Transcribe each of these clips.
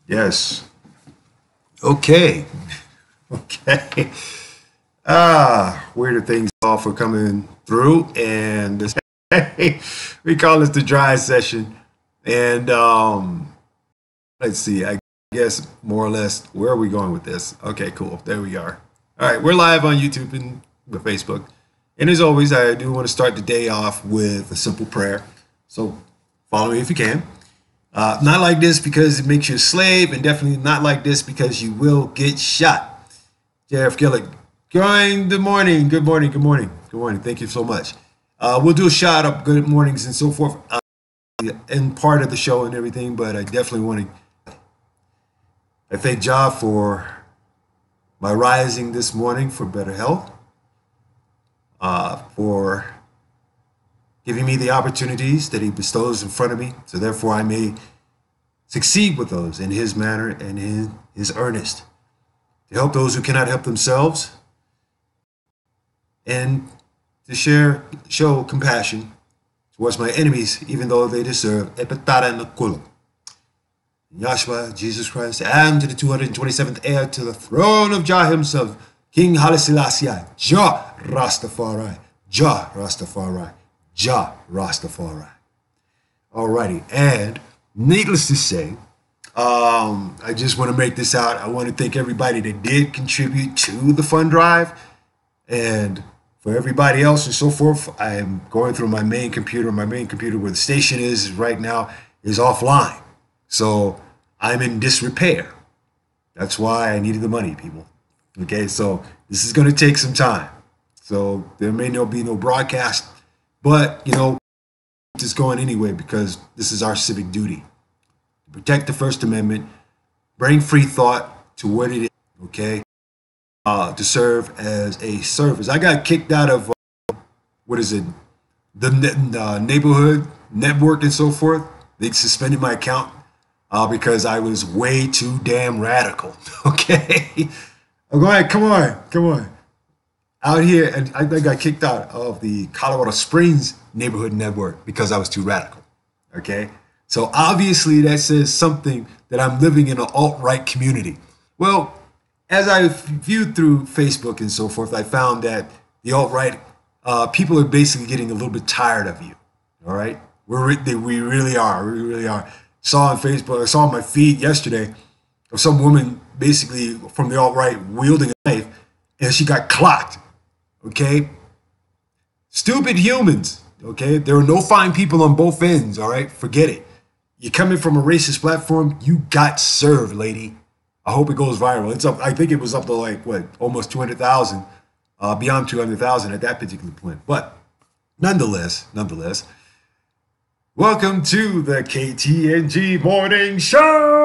Yes. Okay. Okay. Weirder things off for coming through, and this, we call this the dry session. And let's see. I guess more or less where are we going with this? Okay, cool. There we are. All right, we're live on YouTube and Facebook. And as always, I do want to start the day off with a simple prayer. So follow me if you can. Not like this because it makes you a slave, and definitely not like this because you will get shot. Jeff Gillick, good morning, good morning, good morning, good morning. Thank you so much. We'll do a shout out, good mornings and so forth, in part of the show and everything, but I definitely want to. I thank Jah for my rising this morning for better health, for giving me the opportunities that He bestows in front of me, so therefore I may succeed with those in His manner and in His earnest, to help those who cannot help themselves, and to show compassion towards my enemies, even though they deserve epitara and kulo. Yahshua, Jesus Christ, and to the 227th heir to the throne of Jah himself, King Haile Selassie, Jah Rastafari, Jah Rastafari, Jah Rastafari. Alrighty, and needless to say, I just want to make this out. I want to thank everybody that did contribute to the fund drive, and for everybody else and so forth, I am going through my main computer. My main computer where the station is right now is offline. So I'm in disrepair. That's why I needed the money, people. Okay, so this is going to take some time. So there may not be no broadcast, but, it's going anyway because this is our civic duty. To protect the First Amendment, bring free thought to what it is, okay? To serve as a service. I got kicked out of, the neighborhood network and so forth. They suspended my account because I was way too damn radical, okay? Oh, go ahead, come on. Out here, and I got kicked out of the Colorado Springs neighborhood network because I was too radical, okay? So obviously that says something that I'm living in an alt-right community. Well, as I viewed through Facebook and so forth, I found that the alt-right people are basically getting a little bit tired of you, all right? We really are. Saw on Facebook, I saw on my feed yesterday of some woman basically from the alt-right wielding a knife, and she got clocked, okay? Stupid humans, okay? There are no fine people on both ends, all right? Forget it. You're coming from a racist platform, you got served, lady. I hope it goes viral. It's up. I think it was up to almost 200,000, beyond 200,000 at that particular point. But nonetheless, welcome to the KTNG Morning Show.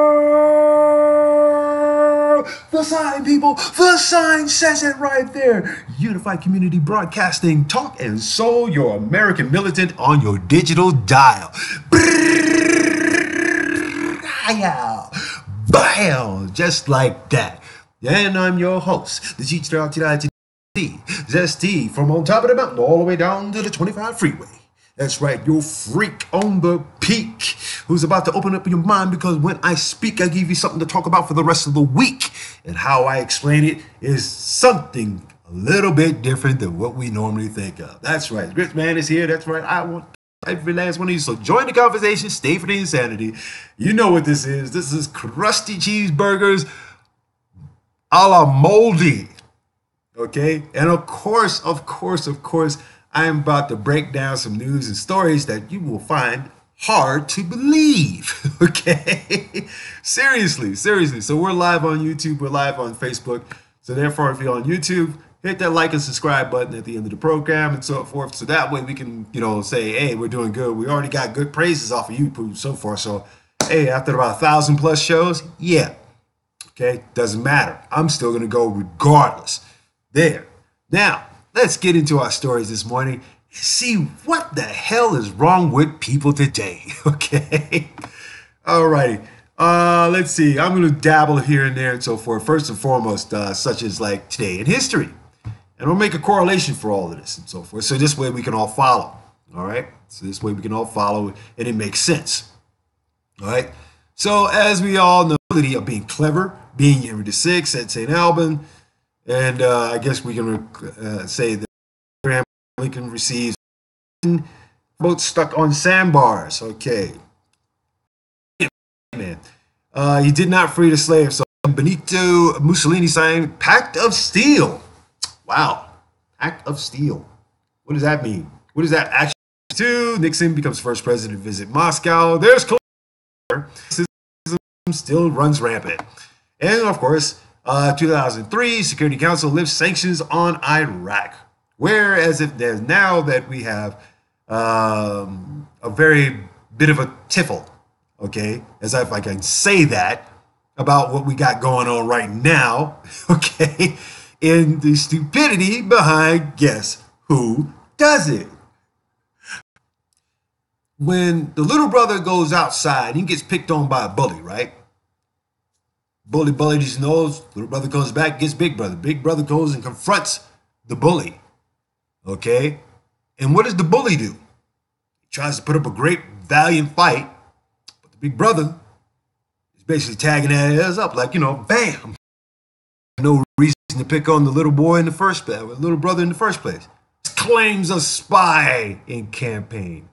The sign, people. The sign says it right there. Unified Community Broadcasting, talk and soul your American militant on your digital dial. Bam! Just like that. And I'm your host, the Zesty, from on top of the mountain all the way down to the 25 freeway. That's right, your freak on the peak who's about to open up your mind, because when I speak, I give you something to talk about for the rest of the week. And how I explain it is something a little bit different than what we normally think of. That's right, Grit Man is here. That's right, I want every last one of you. So join the conversation, stay for the insanity. You know what this is. This is crusty cheeseburgers a la moldy. Okay? And of course, I am about to break down some news and stories that you will find hard to believe. Okay? Seriously. So we're live on YouTube, we're live on Facebook. So therefore, if you're on YouTube, hit that like and subscribe button at the end of the program and so forth. So that way we can, say, hey, we're doing good. We already got good praises off of YouTube and so forth. So, hey, after about 1,000 plus shows, yeah. Okay, doesn't matter. I'm still going to go regardless. There. Now, let's get into our stories this morning and see what the hell is wrong with people today. Okay? All righty. Let's see. I'm going to dabble here and there and so forth. First and foremost, such as like today in history. And we'll make a correlation for all of this and so forth. So this way we can all follow. All right? So this way we can all follow and it makes sense. All right? So as we all know, of being clever, being Henry VI at St. Alban, and I guess we can say that Abraham Lincoln receives both stuck on sandbars. Okay, man, he did not free the slaves. So Benito Mussolini signed Pact of Steel. Wow, Pact of Steel. What does that mean? What does that actually do? Nixon becomes first president to visit Moscow. There's still runs rampant. And of course, 2003, Security Council lifts sanctions on Iraq. Whereas if there's now that we have a very bit of a tiffle, okay, as if I can say that about what we got going on right now, okay, in the stupidity behind guess who does it. When the little brother goes outside, he gets picked on by a bully, right? Bully bullied his nose. Little brother goes back, gets big brother. Big brother goes and confronts the bully. Okay? And what does the bully do? He tries to put up a great, valiant fight. But the big brother is basically tagging that ass up like, bam. No reason to pick on the little boy in the first place, little brother in the first place. Claims a spy in campaign.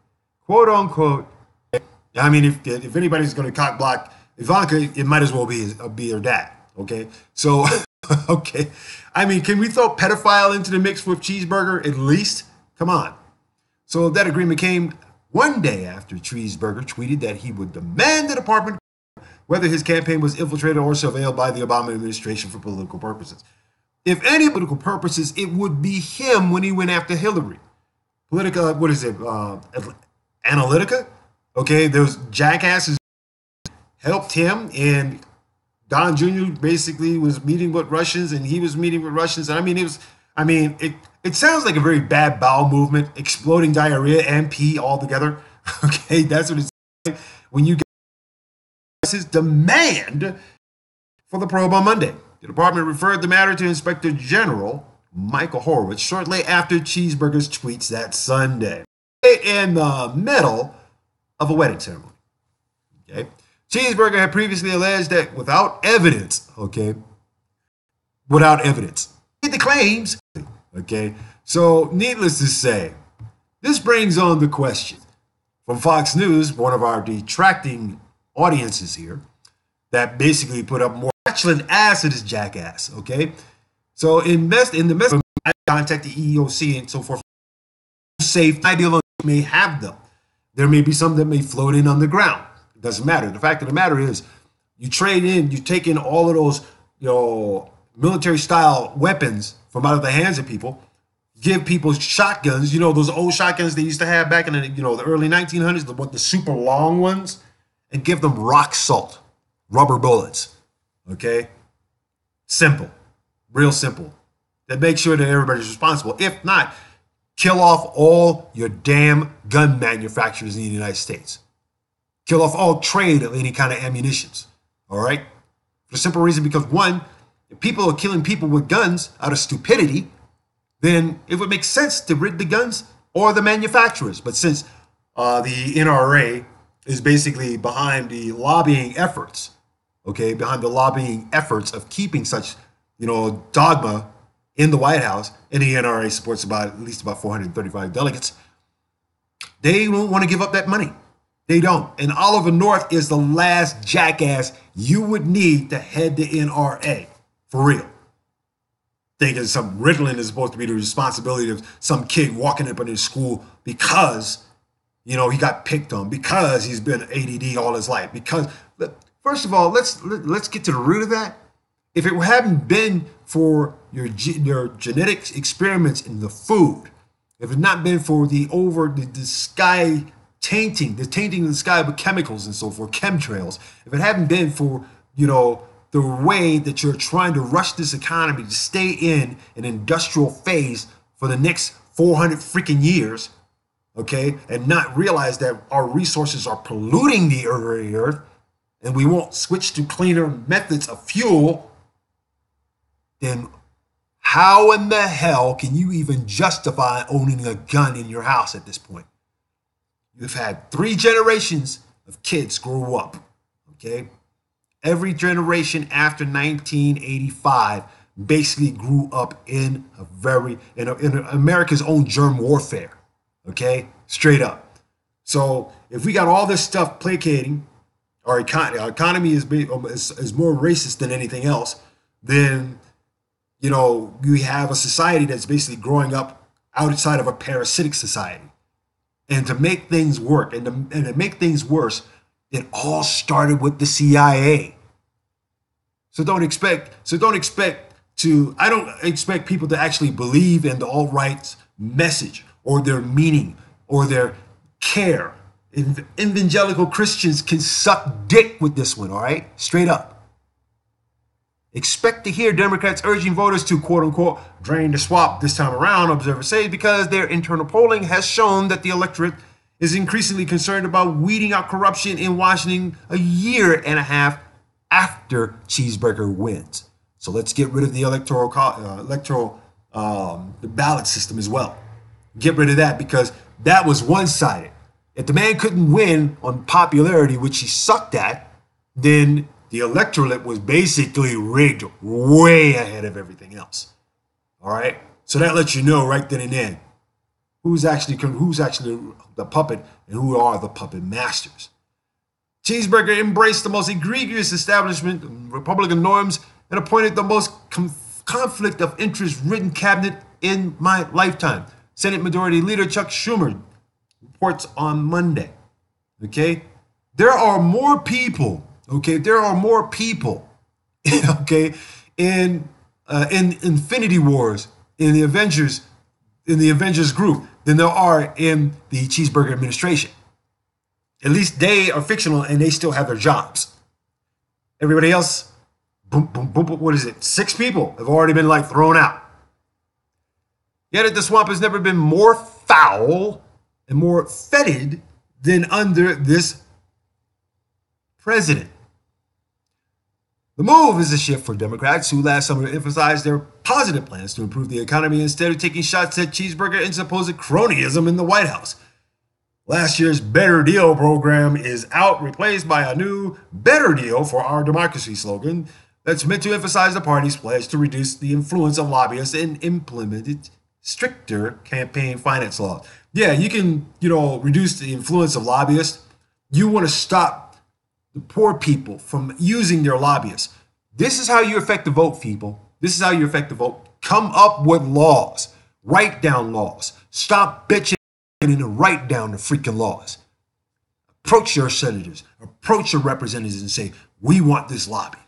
Quote unquote. I mean, if anybody's going to cock block Ivanka, it might as well be her dad. Okay, so okay. I mean, can we throw pedophile into the mix with Cheeseburger at least? Come on. So that agreement came one day after Cheeseburger tweeted that he would demand the department whether his campaign was infiltrated or surveilled by the Obama administration for political purposes. If any political purposes, it would be him when he went after Hillary. What is it? Analytica? Okay, those jackasses helped him, and Don Jr. basically was meeting with Russians, and he was meeting with Russians. And it sounds like a very bad bowel movement, exploding diarrhea and pee all together. Okay, that's what it's like when you get his demand for the probe on Monday. The department referred the matter to Inspector General Michael Horowitz shortly after Cheeseburger's tweets that Sunday, in the middle of a wedding ceremony. Okay, Cheeseburger had previously alleged that without evidence, the claims, okay. So, needless to say, this brings on the question from Fox News, one of our detracting audiences here, that basically put up more petulant ass of this jackass. Okay, so in the message, I contact the EEOC and so forth. Safe ideology may have them. There may be some that may float in on the ground. It doesn't matter. The fact of the matter is, you take in all of those, military style weapons from out of the hands of people, give people shotguns, those old shotguns they used to have back in the early 1900s, the super long ones, and give them rock salt, rubber bullets. Okay? Simple. Real simple. That makes sure that everybody's responsible. If not, kill off all your damn gun manufacturers in the United States. Kill off all trade of any kind of ammunitions. All right? For the simple reason because, one, if people are killing people with guns out of stupidity, then it would make sense to rid the guns or the manufacturers. But since the NRA is basically behind the lobbying efforts, behind the lobbying efforts of keeping such, dogma in the White House, and the NRA supports at least about 435 delegates, they don't want to give up that money. They don't. And Oliver North is the last jackass you would need to head the NRA. For real. Thinking some Ritalin is supposed to be the responsibility of some kid walking up in his school because, he got picked on, because he's been ADD all his life. Because, first of all, let's get to the root of that. If it hadn't been for your genetics experiments in the food, if it had not been for the sky tainting of the sky with chemicals and so forth, chemtrails, if it hadn't been for, the way that you're trying to rush this economy to stay in an industrial phase for the next 400 freaking years, and not realize that our resources are polluting the earth, and we won't switch to cleaner methods of fuel, then how in the hell can you even justify owning a gun in your house at this point? You've had 3 generations of kids grow up, Every generation after 1985 basically grew up in America's own germ warfare. Okay, straight up. So if we got all this stuff placating, our economy is more racist than anything else, then we have a society that's basically growing up outside of a parasitic society. And to make things work and to make things worse, it all started with the CIA. I don't expect people to actually believe in the alt-right's message or their meaning or their care. Evangelical Christians can suck dick with this one, all right? Straight up. Expect to hear Democrats urging voters to, quote unquote, drain the swamp this time around, observers say, because their internal polling has shown that the electorate is increasingly concerned about weeding out corruption in Washington a year and a half after Cheeseburger wins. So let's get rid of the the ballot system as well. Get rid of that, because that was one-sided. If the man couldn't win on popularity, which he sucked at, then the electorate was basically rigged way ahead of everything else. All right? So that lets you know right then and then who's actually the puppet and who are the puppet masters. Cheeseburger embraced the most egregious establishment Republican norms and appointed the most conflict of interest-ridden cabinet in my lifetime. Senate Majority Leader Chuck Schumer reports on Monday. Okay? There are more people, okay, in Infinity Wars, in the Avengers group, than there are in the Cheeseburger administration. At least they are fictional and they still have their jobs. Everybody else, boom, boom, boom, boom, what is it? 6 people have already been thrown out. Yet the swamp has never been more foul and more fetid than under this president. The move is a shift for Democrats who last summer emphasized their positive plans to improve the economy instead of taking shots at Cheeseburger and supposed cronyism in the White House. Last year's Better Deal program is out, replaced by a new Better Deal for Our Democracy slogan that's meant to emphasize the party's pledge to reduce the influence of lobbyists and implemented stricter campaign finance laws. Yeah, you can, reduce the influence of lobbyists. You want to stop the poor people from using their lobbyists. This is how you affect the vote, people. This is how you affect the vote. Come up with laws. Write down laws. Stop bitching and write down the freaking laws. Approach your senators. Approach your representatives and say, we want this lobby.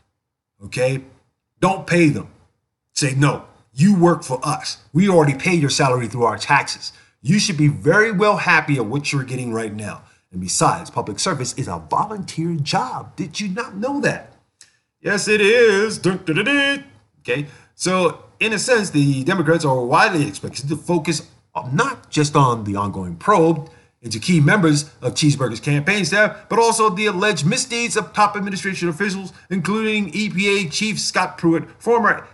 Okay? Don't pay them. Say, no, you work for us. We already pay your salary through our taxes. You should be very well happy at what you're getting right now. And besides, public service is a volunteer job. Did you not know that? Yes, it is. Dun, dun, dun, dun. Okay. So, in a sense, the Democrats are widely expected to focus not just on the ongoing probe into key members of Cheeseburger's campaign staff, but also the alleged misdeeds of top administration officials, including EPA Chief Scott Pruitt, former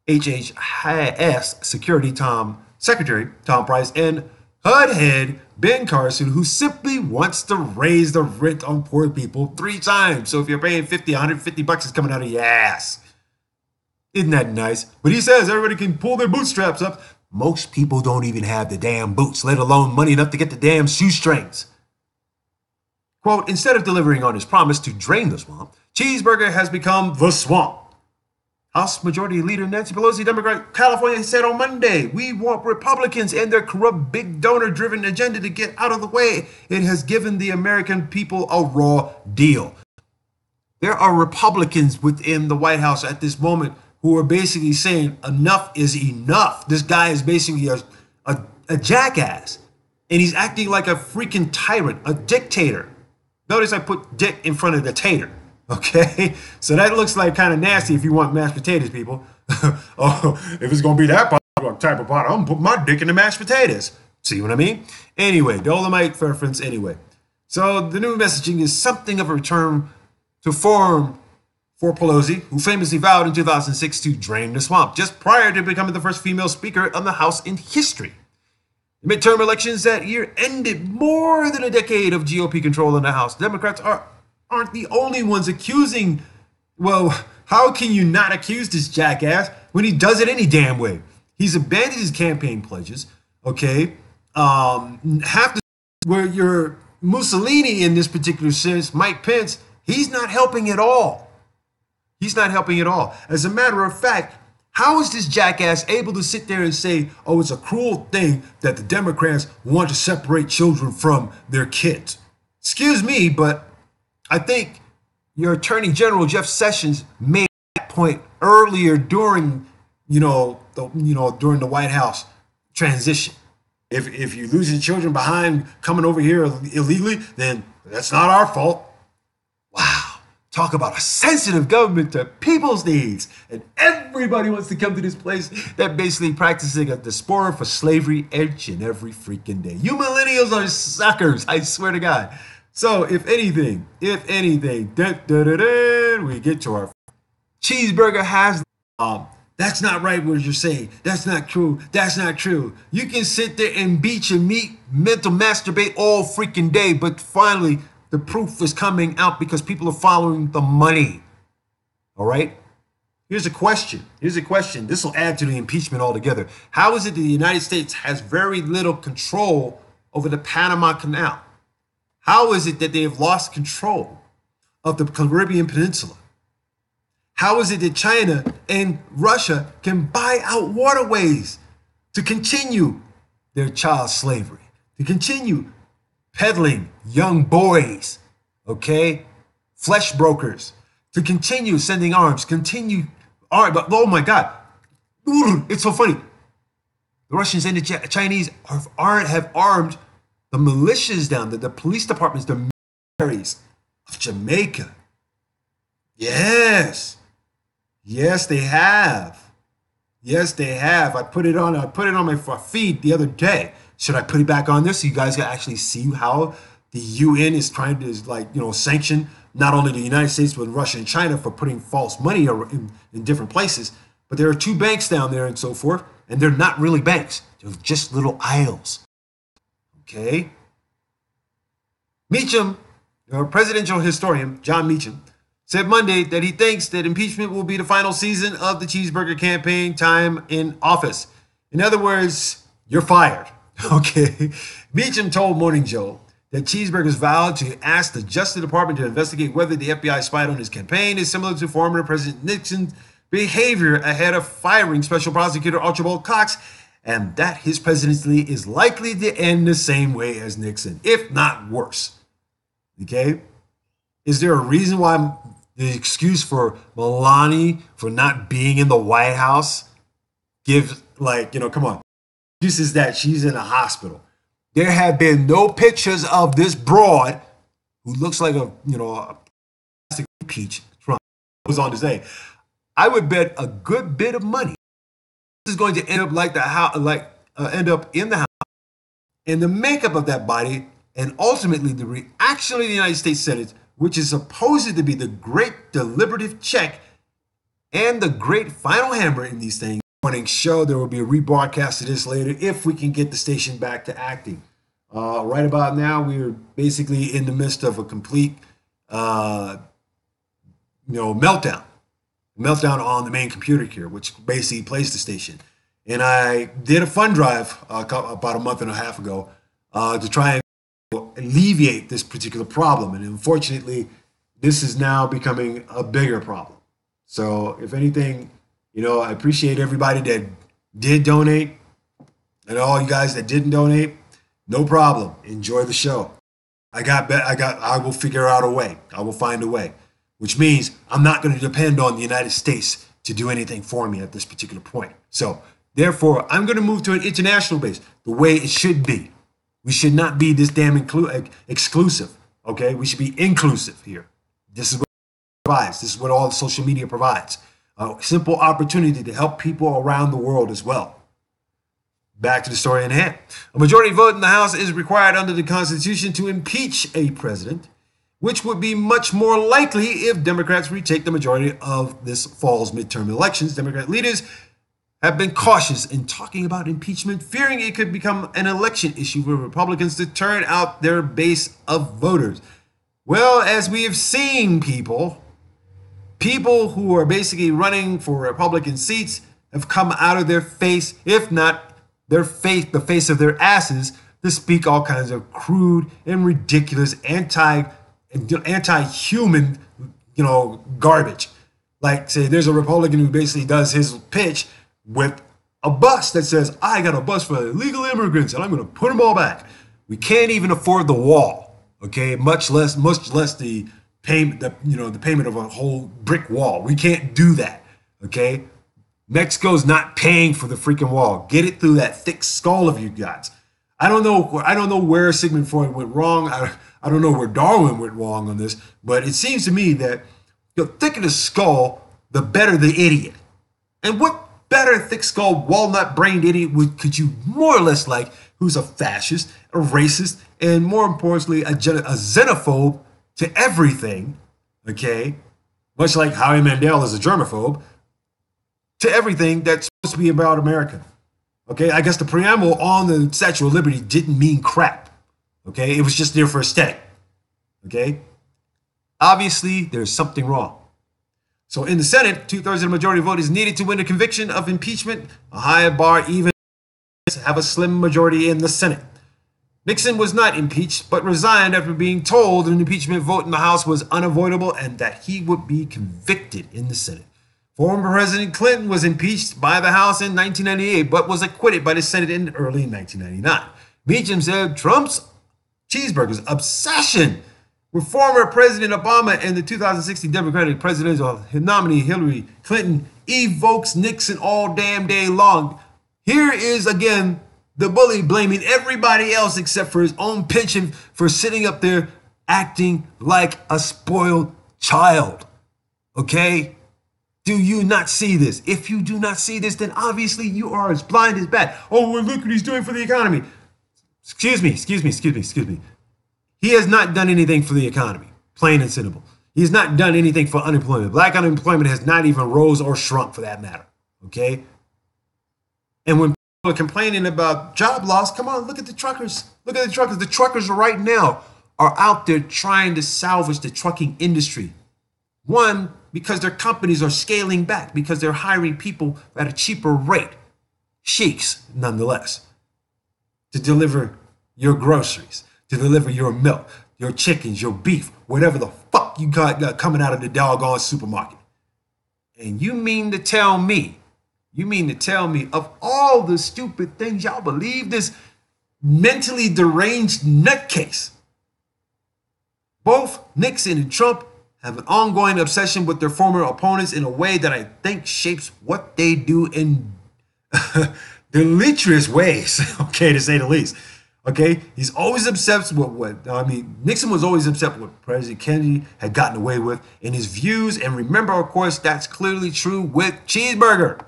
HHS Secretary Tom Price, and HUD head Ben Carson, who simply wants to raise the rent on poor people 3 times. So if you're paying $50, $150 is coming out of your ass. Isn't that nice? But he says everybody can pull their bootstraps up. Most people don't even have the damn boots, let alone money enough to get the damn shoestrings. Quote, instead of delivering on his promise to drain the swamp, Cheeseburger has become the swamp. House Majority Leader Nancy Pelosi, Democrat, California, said on Monday, we want Republicans and their corrupt, big donor-driven agenda to get out of the way. It has given the American people a raw deal. There are Republicans within the White House at this moment who are basically saying enough is enough. This guy is basically a jackass, and he's acting like a freaking tyrant, a dictator. Notice I put dick in front of the tater. Okay, so that looks like kind of nasty if you want mashed potatoes, people. Oh, if it's going to be that type of pot, I'm going to put my dick in the mashed potatoes. See what I mean? Anyway, Dolomite reference anyway. So the new messaging is something of a return to form for Pelosi, who famously vowed in 2006 to drain the swamp, just prior to becoming the first female speaker of the House in history. The midterm elections that year ended more than a decade of GOP control in the House. Democrats aren't the only ones accusing Well, how can you not accuse this jackass when he does it any damn way? He's abandoned his campaign pledges. Okay, half the where you're Mussolini in this particular sense, Mike Pence, he's not helping at all. He's not helping at all. As a matter of fact, how is this jackass able to sit there and say, oh, it's a cruel thing that the Democrats want to separate children from their kids? Excuse me, but I think your Attorney General Jeff Sessions made that point earlier during, during the White House transition. If you're losing children behind coming over here illegally, then that's not our fault. Wow. Talk about a sensitive government to people's needs. And everybody wants to come to this place that basically practicing a diaspora for slavery each and every freaking day. You millennials are suckers, I swear to God. So if anything, we get to our cheeseburger has that's not right what you're saying. That's not true. That's not true. You can sit there and beat your meat, mental masturbate all freaking day, but finally the proof is coming out because people are following the money. All right? Here's a question. This will add to the impeachment altogether. How is it that the United States has very little control over the Panama Canal? How is it that they have lost control of the Caribbean Peninsula? How is it that China and Russia can buy out waterways to continue their child slavery, to continue peddling young boys, okay, flesh brokers, to continue sending arms, but oh my God, it's so funny. The Russians and the Chinese have armed the militias down there, the police departments, the militaries of Jamaica. Yes, they have. I put it on my feed the other day. Should I put it back on there so you guys can actually see how the UN is trying to sanction not only the United States but Russia and China for putting false money in different places? But there are two banks down there and so forth, and they're not really banks. They're just little isles. Okay. Meacham, presidential historian John Meacham, said Monday that he thinks that impeachment will be the final season of the cheeseburger campaign time in office. In other words, you're fired. Okay. Meacham told Morning Joe that Cheeseburger's vow to ask the Justice Department to investigate whether the FBI spied on his campaign is similar to former President Nixon's behavior ahead of firing Special Prosecutor Archibald Cox, and that his presidency is likely to end the same way as Nixon, if not worse. Okay? Is there a reason why the excuse for Melania for not being in the White House gives, come on. This is that she's in a hospital. There have been no pictures of this broad who looks like a plastic peach. Trump was on to say, I would bet a good bit of money this is going to end up end up in the house, and the makeup of that body, and ultimately the reaction of the United States Senate, which is supposed to be the great deliberative check and the great final hammer in these things. Morning show, there will be a rebroadcast of this later if we can get the station back to acting. Right about now, we're basically in the midst of a complete, meltdown on the main computer here, which basically plays the station. And I did a fund drive about a month and a half ago to try and alleviate this particular problem. And unfortunately, this is now becoming a bigger problem. So if anything, I appreciate everybody that did donate and all you guys that didn't donate. No problem. Enjoy the show. I will figure out a way. I will find a way, which means I'm not going to depend on the United States to do anything for me at this particular point. So therefore, I'm going to move to an international base the way it should be. We should not be this damn exclusive. Okay. We should be inclusive here. This is what it provides. This is what all social media provides. A simple opportunity to help people around the world as well. Back to the story in hand. A majority vote in the House is required under the Constitution to impeach a president, which would be much more likely if Democrats retake the majority of this fall's midterm elections. Democrat leaders have been cautious in talking about impeachment, fearing it could become an election issue for Republicans to turn out their base of voters. Well, as we have seen, people, people who are basically running for Republican seats have come out of their face, if not their face, the face of their asses, to speak all kinds of crude and ridiculous anti-human, garbage. Like, say, there's a Republican who basically does his pitch with a bus that says, I got a bus for illegal immigrants and I'm going to put them all back. We can't even afford the wall, okay? Much less the payment, the payment of a whole brick wall. We can't do that, okay? Mexico's not paying for the freaking wall. Get it through that thick skull of you guys. I don't know where Sigmund Freud went wrong. I don't know where Darwin went wrong on this, but it seems to me that the thicker the skull, the better the idiot. And what better thick skull, walnut-brained idiot could you more or less like, who's a fascist, a racist, and more importantly, a xenophobe to everything, okay? Much like Howie Mandel is a germaphobe, to everything that's supposed to be about America. Okay, I guess the preamble on the Statue of Liberty didn't mean crap. Okay, it was just there for aesthetic. Okay, obviously there's something wrong. So in the Senate, 2/3 of the majority vote is needed to win a conviction of impeachment. A higher bar even have a slim majority in the Senate. Nixon was not impeached, but resigned after being told an impeachment vote in the House was unavoidable and that he would be convicted in the Senate. Former President Clinton was impeached by the House in 1998, but was acquitted by the Senate in early 1999. Meacham said Trump's cheeseburgers obsession with former President Obama and the 2016 Democratic presidential nominee Hillary Clinton evokes Nixon all damn day long. Here is again the bully blaming everybody else except for his own penchant for sitting up there acting like a spoiled child. Okay? Do you not see this? If you do not see this, then obviously you are as blind as bat. Oh, well, look what he's doing for the economy. Excuse me. He has not done anything for the economy, plain and simple. He has not done anything for unemployment. Black unemployment has not even rose or shrunk for that matter, okay? And when people are complaining about job loss, come on, look at the truckers. Look at the truckers. The truckers right now are out there trying to salvage the trucking industry. One, because their companies are scaling back, because they're hiring people at a cheaper rate, sheiks nonetheless, to deliver your groceries, to deliver your milk, your chickens, your beef, whatever the fuck you got coming out of the doggone supermarket. And you mean to tell me of all the stupid things y'all believe this mentally deranged nutcase, both Nixon and Trump have an ongoing obsession with their former opponents in a way that I think shapes what they do in deleterious ways, okay, to say the least. Okay, he's always obsessed with Nixon was always obsessed with what President Kennedy had gotten away with in his views. And remember, of course, that's clearly true with cheeseburger.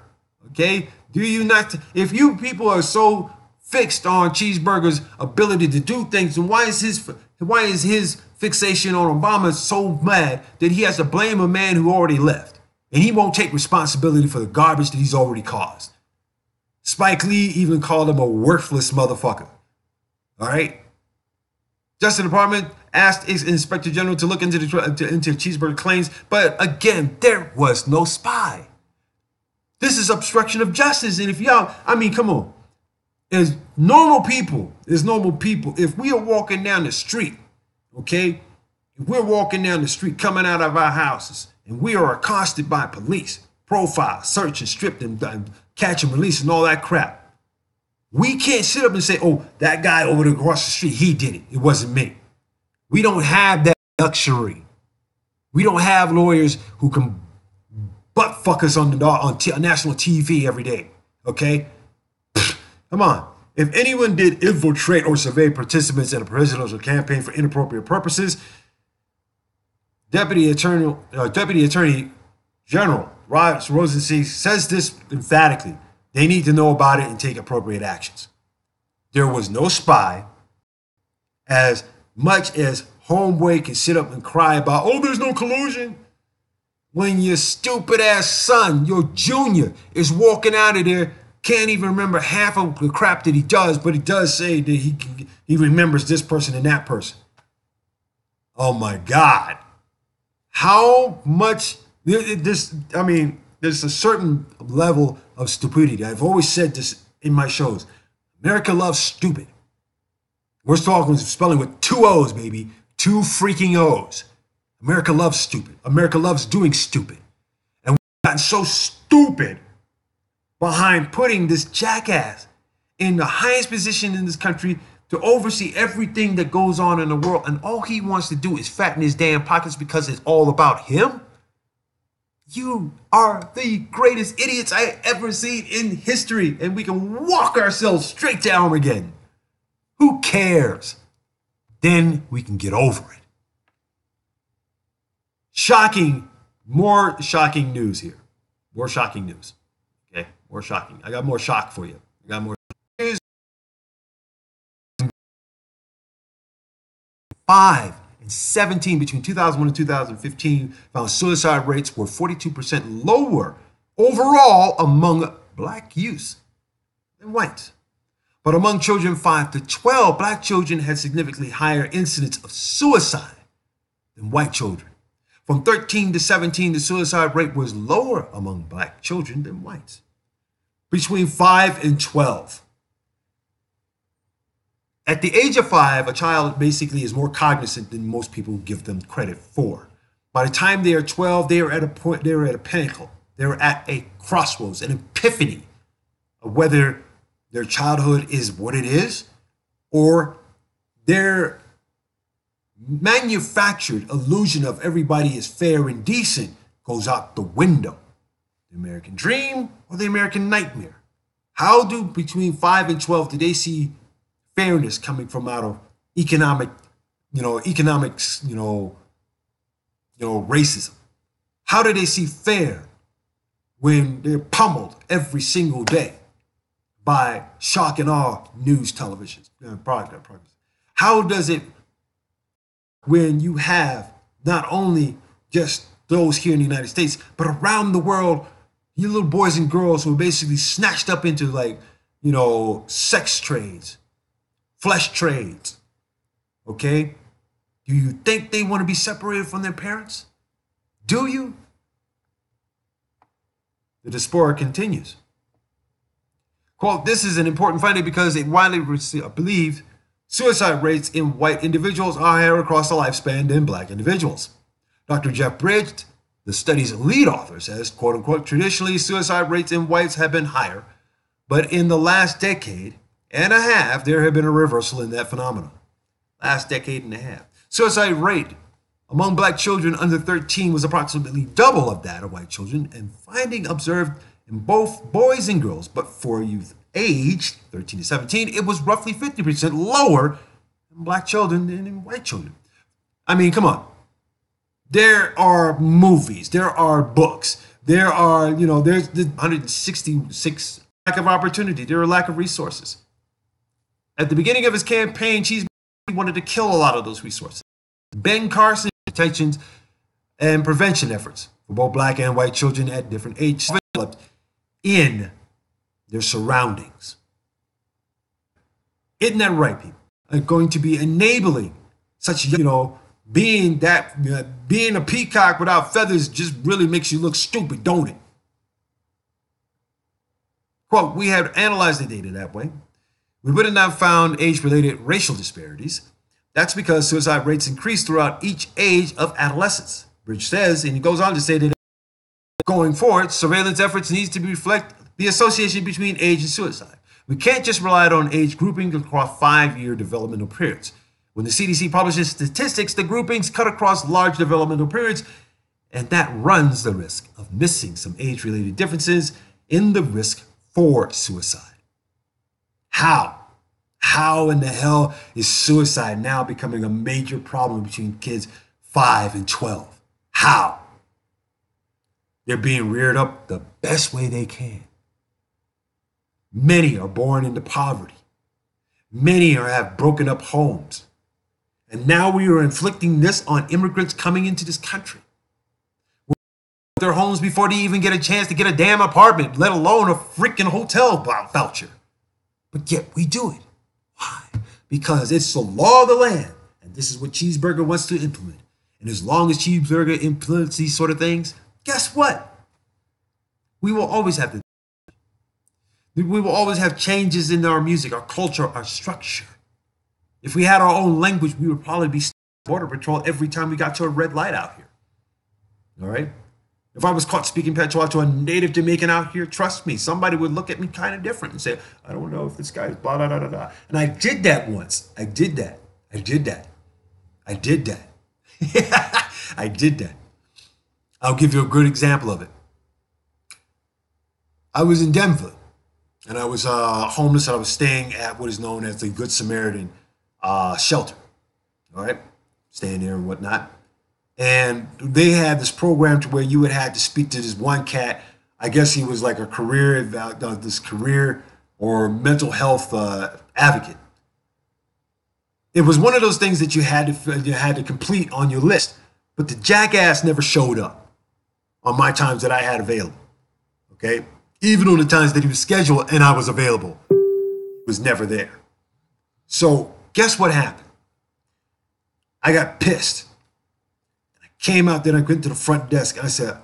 Okay, do you not? If you people are so fixed on cheeseburger's ability to do things, then why is his fixation on Obama so mad that he has to blame a man who already left? And he won't take responsibility for the garbage that he's already caused. Spike Lee even called him a worthless motherfucker. All right. Justice Department asked Inspector General to look into cheeseburger claims, but again, there was no spy. This is obstruction of justice. And if y'all, come on. As normal people, if we are walking down the street, okay, if we're walking down the street coming out of our houses and we are accosted by police, profile, search and strip and catch and release and all that crap, we can't sit up and say, oh, that guy over across the street, he did it. It wasn't me. We don't have that luxury. We don't have lawyers who can butt fuck us on national TV every day, okay? Come on. If anyone did infiltrate or survey participants in a presidential campaign for inappropriate purposes, Deputy Attorney General Rosenstein says this emphatically. They need to know about it and take appropriate actions. There was no spy. As much as homeboy can sit up and cry about, oh, there's no collusion. When your stupid ass son, your junior, is walking out of there, can't even remember half of the crap that he does, but he does say that he remembers this person and that person. Oh my God. How much I mean, there's a certain level of stupidity. I've always said this in my shows. America loves stupid. We're talking spelling with two O's, baby. Two freaking O's. America loves stupid. America loves doing stupid. And we've gotten so stupid behind putting this jackass in the highest position in this country to oversee everything that goes on in the world. And all he wants to do is fatten his damn pockets because it's all about him. You are the greatest idiots I ever seen in history. And we can walk ourselves straight to Armageddon. Who cares? Then we can get over it. Shocking, more shocking news here. More shocking news. Okay, more shocking. I got more shock for you. I got more news. 5 and 17 between 2001 and 2015 found suicide rates were 42% lower overall among black youth than whites. But among children 5 to 12, black children had significantly higher incidence of suicide than white children. From 13 to 17, the suicide rate was lower among black children than whites. Between 5 and 12. At the age of 5, a child basically is more cognizant than most people give them credit for. By the time they are 12, they are at a point, they are at a pinnacle. They're at a crossroads, an epiphany of whether their childhood is what it is or their manufactured illusion of everybody is fair and decent goes out the window. The American dream or the American nightmare? How do between 5 and 12 do they see fairness coming from out of economics, racism? How do they see fair when they're pummeled every single day by shock and awe news televisions? How does it when you have not only just those here in the United States, but around the world, you little boys and girls who are basically snatched up into sex trades, flesh trades, okay? Do you think they want to be separated from their parents? Do you? The diaspora continues. Quote, this is an important finding because it widely believed suicide rates in white individuals are higher across the lifespan than black individuals. Dr. Jeff Bridge, the study's lead author, says, quote unquote, traditionally suicide rates in whites have been higher, but in the last decade and a half, there have been a reversal in that phenomenon. Last decade and a half. Suicide rate among black children under 13 was approximately double of that of white children, and finding observed in both boys and girls, but for youth aged 13 to 17, it was roughly 50% lower in black children than in white children. I mean, come on. There are movies, there are books, there are, there's 166 lack of opportunity, there are lack of resources. At the beginning of his campaign, Cheese wanted to kill a lot of those resources. Ben Carson detection and prevention efforts for both black and white children at different ages developed in their surroundings. Isn't that right, people? Are going to be enabling such, being a peacock without feathers just really makes you look stupid, don't it? Quote, we have analyzed the data that way. We would have not found age-related racial disparities. That's because suicide rates increase throughout each age of adolescence. Bridge says, and he goes on to say that going forward, surveillance efforts needs to reflect the association between age and suicide. We can't just rely on age grouping across 5-year developmental periods. When the CDC publishes statistics, the groupings cut across large developmental periods, and that runs the risk of missing some age-related differences in the risk for suicide. How in the hell is suicide now becoming a major problem between kids 5 and 12? How? They're being reared up the best way they can. Many are born into poverty. Many have broken up homes. And now we are inflicting this on immigrants coming into this country. Their homes before they even get a chance to get a damn apartment, let alone a freaking hotel voucher. But yet we do it. Why? Because it's the law of the land. And this is what Cheeseburger wants to implement. And as long as Cheeseburger implements these sort of things, guess what? We will always have to. We will always have changes in our music, our culture, our structure. If we had our own language, we would probably be Border Patrol every time we got to a red light out here. All right? If I was caught speaking patois to a native Jamaican out here, trust me, somebody would look at me kind of different and say, I don't know if this guy is blah, blah, blah, blah, blah. And I did that once. I did that. I did that. I did that. I did that. I'll give you a good example of it. I was in Denver, and I was homeless, and I was staying at what is known as the Good Samaritan shelter. All right? Staying there and whatnot. And they had this program to where you would have to speak to this one cat. I guess he was like a career or mental health advocate. It was one of those things that you had to complete on your list, but the jackass never showed up on my times that I had available. Okay, even on the times that he was scheduled and I was available, he was never there. So guess what happened? I got pissed. Came out there and I went to the front desk and I said,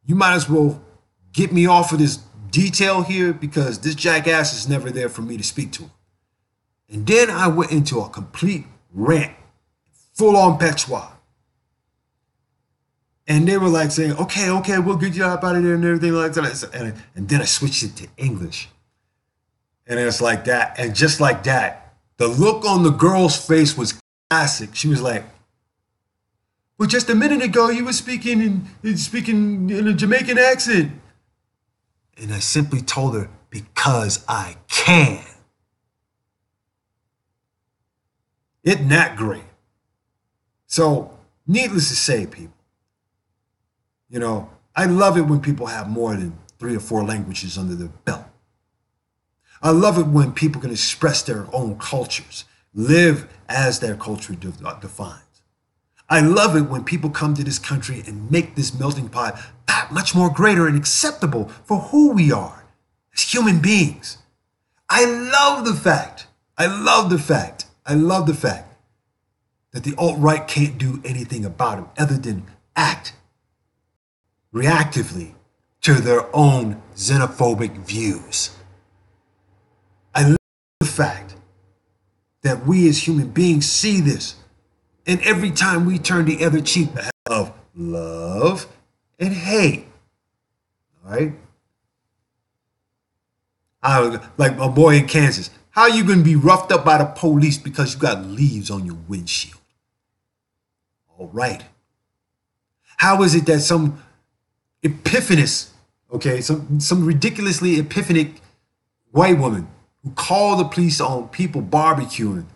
you might as well get me off of this detail here because this jackass is never there for me to speak to him. And then I went into a complete rant, full on patois. And they were like saying, okay, we'll get you up out of there and everything like that. And then I switched it to English. And it's like that. And just like that, the look on the girl's face was classic. She was like, well, just a minute ago, you were speaking in a Jamaican accent. And I simply told her, because I can. Isn't that great? So, needless to say, people, you know, I love it when people have more than 3 or 4 languages under their belt. I love it when people can express their own cultures, live as their culture defines. I love it when people come to this country and make this melting pot that much more greater and acceptable for who we are as human beings. I love the fact that the alt-right can't do anything about it other than act reactively to their own xenophobic views. I love the fact that we as human beings see this. And every time we turn the other cheek of love and hate, all right? Like my boy in Kansas, how are you going to be roughed up by the police because you got leaves on your windshield? All right. How is it that some epiphanous, okay, some ridiculously epiphanic white woman who called the police on people barbecuing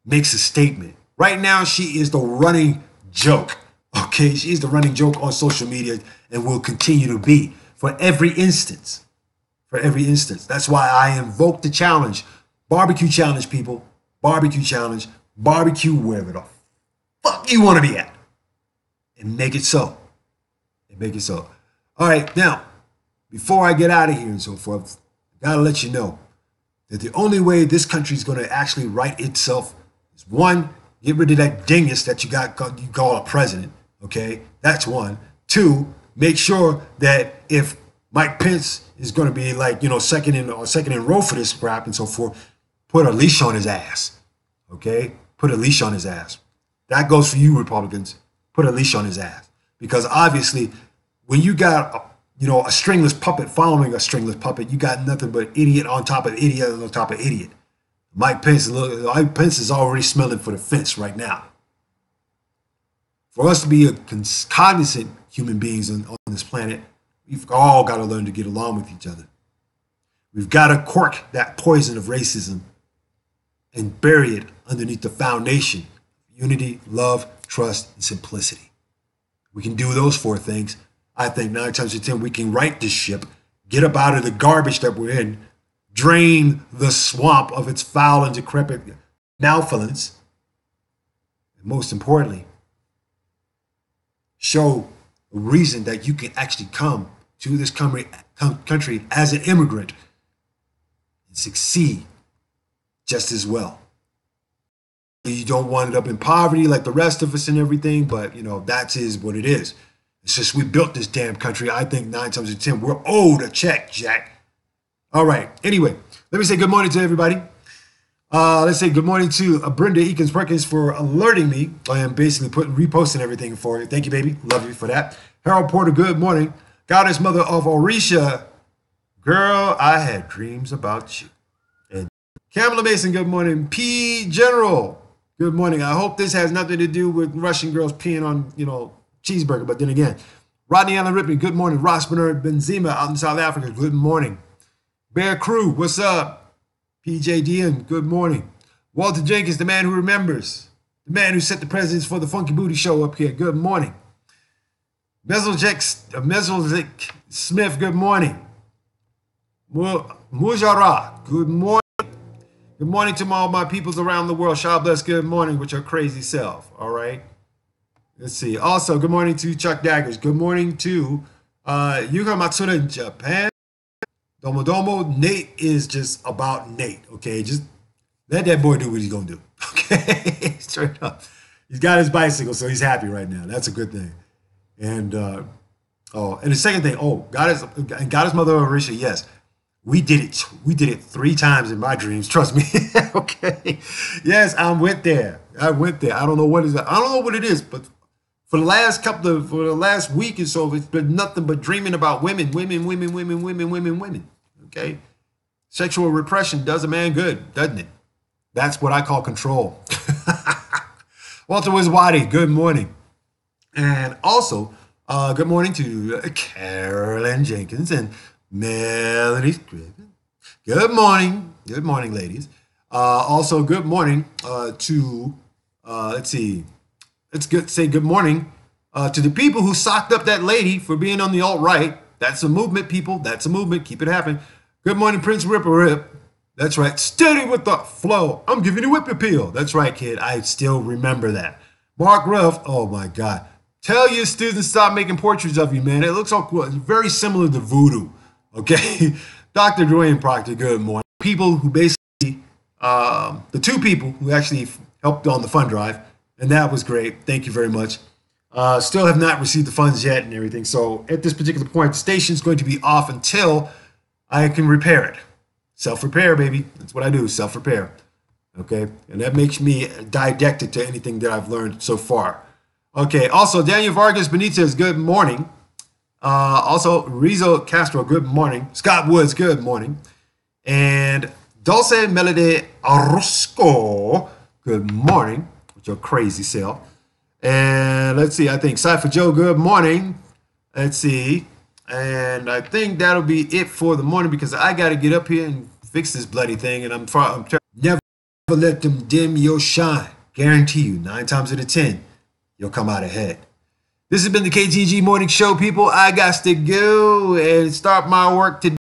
makes a statement? Right now, she is the running joke, okay? She is the running joke on social media and will continue to be for every instance. For every instance. That's why I invoke the challenge. Barbecue challenge, people. Barbecue challenge. Barbecue wherever the fuck you want to be at. And make it so. And make it so. All right, now, before I get out of here and so forth, I gotta let you know that the only way this country is going to actually right itself is, one, get rid of that dingus that you call a president, okay? That's one. 2, make sure that if Mike Pence is going to be like, you know, second in row for this crap and so forth, put a leash on his ass, okay? Put a leash on his ass. That goes for you, Republicans. Put a leash on his ass. Because obviously, when you got, a stringless puppet following a stringless puppet, you got nothing but idiot on top of idiot on top of idiot. Mike Pence is already smelling for the fence right now. For us to be cognizant human beings on this planet, we've all got to learn to get along with each other. We've got to cork that poison of racism and bury it underneath the foundation of unity, love, trust, and simplicity. We can do those 4 things. I think 9 times out of 10 we can right this ship, get up out of the garbage that we're in, drain the swamp of its foul and decrepit malevolence, and most importantly, show a reason that you can actually come to this country as an immigrant and succeed just as well. You don't wind up in poverty like the rest of us and everything, but that is what it is. It's just we built this damn country. I think 9 times out of 10, we're owed a check, Jack. All right. Anyway, let me say good morning to everybody. Let's say good morning to Brenda Eakins Perkins for alerting me. I am basically reposting everything for you. Thank you, baby. Love you for that. Harold Porter, good morning. Goddess Mother of Orisha. Girl, I had dreams about you. And Kamala Mason, good morning. P. General, good morning. I hope this has nothing to do with Russian girls peeing on, cheeseburger. But then again, Rodney Allen Ripley, good morning. Ross Bernard Benzema out in South Africa, good morning. Bear Crew, what's up? PJ Dian, good morning. Walter Jenkins, the man who remembers. The man who set the presidents for the Funky Booty Show up here, good morning. Mesolzik Smith, good morning. Mujara, good morning. Good morning to all my peoples around the world. God bless, good morning with your crazy self, all right? Let's see. Also, good morning to Chuck Daggers. Good morning to Yuka Matsuda in Japan. Domo Domo, Nate is just about Nate, okay? Just let that boy do what he's going to do, okay? Straight up. He's got his bicycle, so he's happy right now. That's a good thing. And, and the second thing, Goddess Mother of Orisha, yes. We did it. We did it 3 times in my dreams, trust me, okay? Yes, I went there. I don't know what it is, but for the last week or so, it's been nothing but dreaming about women. Okay, sexual repression does a man good, doesn't it? That's what I call control. Walter Wiswadi, good morning. And also, good morning to Carolyn Jenkins and Melanie Scriven. Good morning, ladies. Also, good morning to, say good morning to the people who socked up that lady for being on the alt-right. That's a movement, people. That's a movement. Keep it happening. Good morning, Prince Rip. That's right. Steady with the flow. I'm giving you whip appeal. That's right, kid. I still remember that. Mark Ruff. Oh, my God. Tell your students stop making portraits of you, man. It looks all cool. It's very similar to voodoo. Okay. Dr. Dwayne Proctor, good morning. People who basically, the 2 people who actually helped on the fund drive, and that was great. Thank you very much. Still have not received the funds yet and everything. So at this particular point, the station's going to be off until I can repair it. Self-repair, baby. That's what I do, self-repair. Okay? And that makes me didactic to anything that I've learned so far. Okay. Also, Daniel Vargas Benitez, good morning. Also, Rizzo Castro, good morning. Scott Woods, good morning. And Dulce Melody Orozco, good morning with your crazy self. And let's see, I think Cypher Joe, good morning. Let's see. And I think that'll be it for the morning because I got to get up here and fix this bloody thing. And I'm trying. Never let them dim your shine. Guarantee you, 9 times out of 10, you'll come out ahead. This has been the KTNG Morning Show, people. I got to go and start my work today.